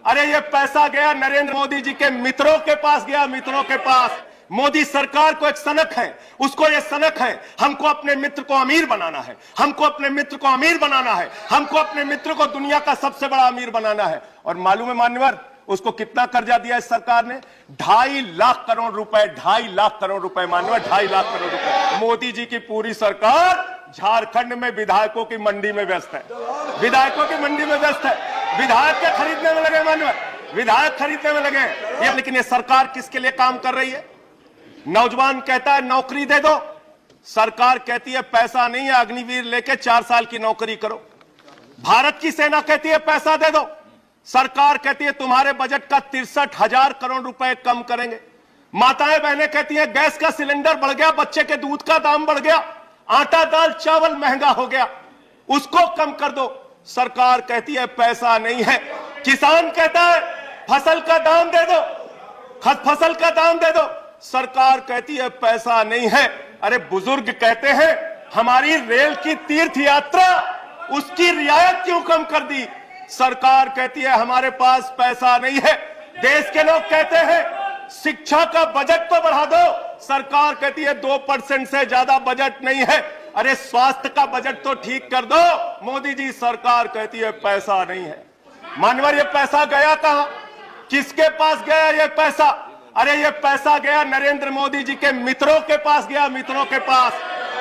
अरे ये पैसा गया नरेंद्र मोदी जी के मित्रों के पास गया, मित्रों के पास। मोदी सरकार को एक सनक है, उसको ये सनक है, हमको अपने मित्र को अमीर बनाना है, हमको अपने मित्र को अमीर बनाना है, हमको अपने मित्र को दुनिया का सबसे बड़ा अमीर बनाना है। और मालूम है मान्यवर, उसको कितना कर्जा दिया इस सरकार ने? 2.5 लाख करोड़ रुपए, 2.5 लाख करोड़ रुपए मान्यवर, 2.5 लाख करोड़ रुपए। मोदी जी की पूरी सरकार झारखंड में विधायकों की मंडी में व्यस्त है, विधायकों की मंडी में व्यस्त है, विधायक के खरीदने में लगे मान्यवर, विधायक खरीदने में लगे ये। लेकिन ये सरकार किसके लिए काम कर रही है? नौजवान कहता है नौकरी दे दो, सरकार कहती है पैसा नहीं है, अग्निवीर लेके 4 साल की नौकरी करो। भारत की सेना कहती है पैसा दे दो, सरकार कहती है तुम्हारे बजट का 63,000 करोड़ रुपए कम करेंगे। माताएं बहनें कहती हैं गैस का सिलेंडर बढ़ गया, बच्चे के दूध का दाम बढ़ गया, आटा दाल चावल महंगा हो गया, उसको कम कर दो, सरकार कहती है पैसा नहीं है। किसान कहता है फसल का दाम दे दो, फसल का दाम दे दो, सरकार कहती है पैसा नहीं है। अरे बुजुर्ग कहते हैं हमारी रेल की तीर्थ यात्रा, उसकी रियायत क्यों कम कर दी? सरकार कहती है हमारे पास पैसा नहीं है। देश के लोग कहते हैं शिक्षा का बजट तो बढ़ा दो, सरकार कहती है 2% से ज्यादा बजट नहीं है। अरे स्वास्थ्य का बजट तो ठीक कर दो, मोदी जी सरकार कहती है पैसा नहीं है। मानवर ये पैसा गया कहां? किसके पास गया ये पैसा? अरे ये पैसा गया नरेंद्र मोदी जी के मित्रों के पास गया, मित्रों के पास,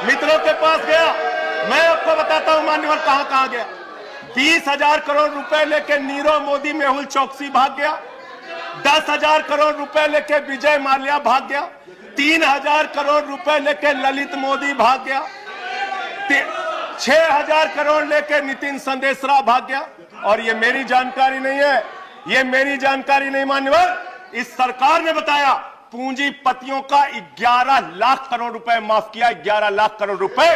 मित्रों के पास गया। मैं आपको बताता हूं मान्यवर कहां कहां गया। 20,000 करोड़ रुपए लेके नीरव मोदी मेहुल चौकसी भाग गया, 10,000 करोड़ रुपए लेके विजय माल्या भाग गया, 3,000 करोड़ रुपए लेके ललित मोदी भाग गया, 6,000 करोड़ लेके नितिन संदेशरा भाग गया। और ये मेरी जानकारी नहीं है, ये मेरी जानकारी नहीं मान्यवर, इस सरकार ने बताया पूंजीपतियों का 11 लाख करोड़ रुपए माफ किया, 11 लाख करोड़ रुपए।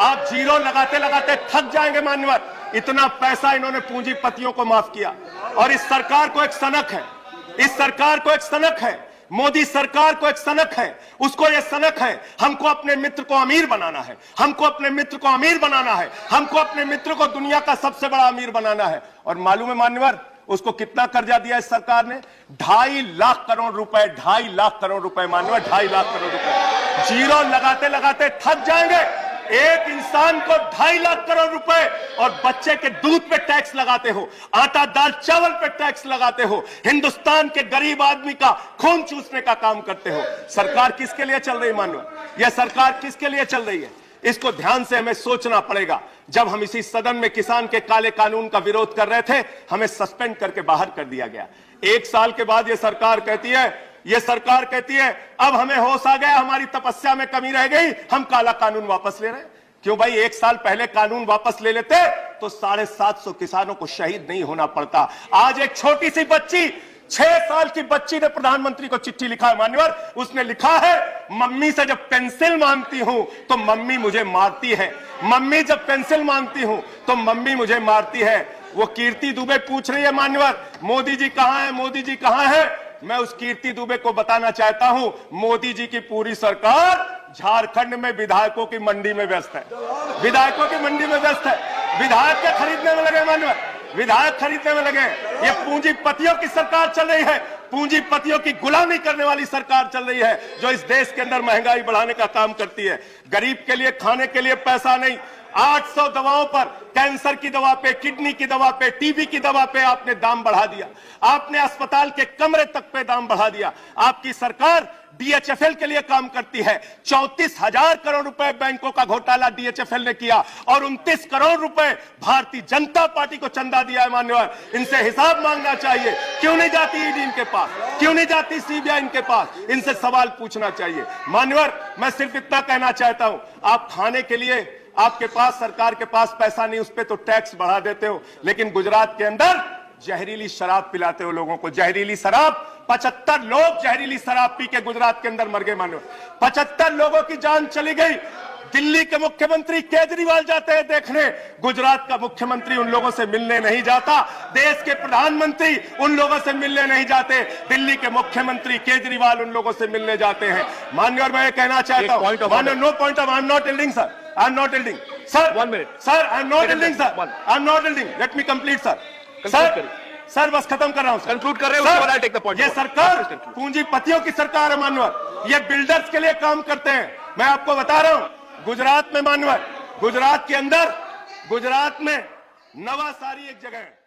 आप जीरो लगाते लगाते थक जाएंगे मान्यवर, इतना पैसा इन्होंने पूंजीपतियों को माफ किया। और इस सरकार को एक सनक है, इस सरकार को एक सनक है, मोदी सरकार को एक सनक है, उसको ये सनक है हमको अपने मित्र को अमीर बनाना है, हमको अपने मित्र को अमीर बनाना है, हमको अपने मित्र को दुनिया का सबसे बड़ा अमीर बनाना है। और मालूम है मान्यवर, उसको कितना कर्जा दिया इस सरकार ने? 2.5 लाख करोड़ रुपए, 2.5 लाख करोड़ रुपए मान्यवर, 2.5 लाख करोड़ रुपए। जीरो लगाते लगाते थक जाएंगे। एक इंसान को 2.5 लाख करोड़ रुपए और बच्चे के दूध पे टैक्स लगाते हो, आटा दाल चावल पे टैक्स लगाते हो, हिंदुस्तान के गरीब आदमी का खून चूसने का काम करते हो। सरकार किसके लिए चल रही है मान्यवर? यह सरकार किसके लिए चल रही है? इसको ध्यान से हमें सोचना पड़ेगा। जब हम इसी सदन में किसान के काले कानून का विरोध कर रहे थे, हमें सस्पेंड करके बाहर कर दिया गया। 1 साल के बाद ये सरकार कहती है अब हमें होश आ गया, हमारी तपस्या में कमी रह गई, हम काला कानून वापस ले रहे हैं। क्यों भाई? 1 साल पहले कानून वापस ले लेते तो 750 किसानों को शहीद नहीं होना पड़ता। आज एक छोटी सी बच्ची, 6 साल की बच्ची ने प्रधानमंत्री को चिट्ठी लिखा है मान्यवर। उसने लिखा है मम्मी से जब पेंसिल मांगती हूं तो मम्मी मुझे मारती है, मम्मी जब पेंसिल मांगती हूं तो मम्मी मुझे मारती है। वो कीर्ति दुबे पूछ रही है मान्यवर मोदी जी कहां है, मोदी जी कहां है? मैं उस कीर्ति दुबे को बताना चाहता हूं, मोदी जी की पूरी सरकार झारखंड में विधायकों की मंडी में व्यस्त है, विधायकों की मंडी में व्यस्त है, विधायक के खरीदने में लगे मान्यवर, विधायक खरीदने में लगे। ये पूंजीपतियों की सरकार चल रही है, पूंजीपतियों की गुलामी करने वाली सरकार चल रही है, जो इस देश के अंदर महंगाई बढ़ाने का काम करती है। गरीब के लिए खाने के लिए पैसा नहीं, 800 दवाओं पर, कैंसर की दवा पे, किडनी की दवा पे, टीबी की दवा पे आपने दाम बढ़ा दिया, आपने अस्पताल के कमरे तक पे दाम बढ़ा दिया। आपकी सरकार डीएचएफएल के लिए काम करती है। 34,000 करोड़ रुपए बैंकों का घोटाला डीएचएफएल ने किया और 29 करोड़ रुपए भारतीय जनता पार्टी को चंदा दिया है मान्यवर। इनसे हिसाब मांगना चाहिए। क्यों नहीं जाती ईडी इनके पास? क्यों नहीं जाती सीबीआई इनके पास? इनसे सवाल पूछना चाहिए मान्यवर। मैं सिर्फ इतना कहना चाहता हूं, आप खाने के लिए आपके पास, सरकार के पास पैसा नहीं, उस पर तो टैक्स बढ़ा देते हो, लेकिन गुजरात के अंदर जहरीली शराब पिलाते हो लोगों को, जहरीली शराब। 75 लोग जहरीली शराब पी के गुजरात के अंदर मर गए मानो, 75 लोगों की जान चली गई। दिल्ली के मुख्यमंत्री केजरीवाल जाते हैं देखने, गुजरात का मुख्यमंत्री उन लोगों से मिलने नहीं जाता, देश के प्रधानमंत्री उन लोगों से मिलने नहीं जाते, दिल्ली के मुख्यमंत्री केजरीवाल उन लोगों से मिलने जाते हैं। माननीय, मैं ये कहना चाहता हूं, no point of, I am not yielding sir, I am not yielding sir, 1 minute sir, I am not yielding sir, I am not yielding, let me complete sir. Sir sir बस खत्म कर रहा हूं। कंक्लूड कर रहे हो, उसके बाद I'll take the point. ये सरकार पूंजीपतियों की सरकार है मान्यवर, ये बिल्डर्स के लिए काम करते हैं। मैं आपको बता रहा हूं, गुजरात में मान्यवर, गुजरात के अंदर, गुजरात में नवासारी एक जगह है।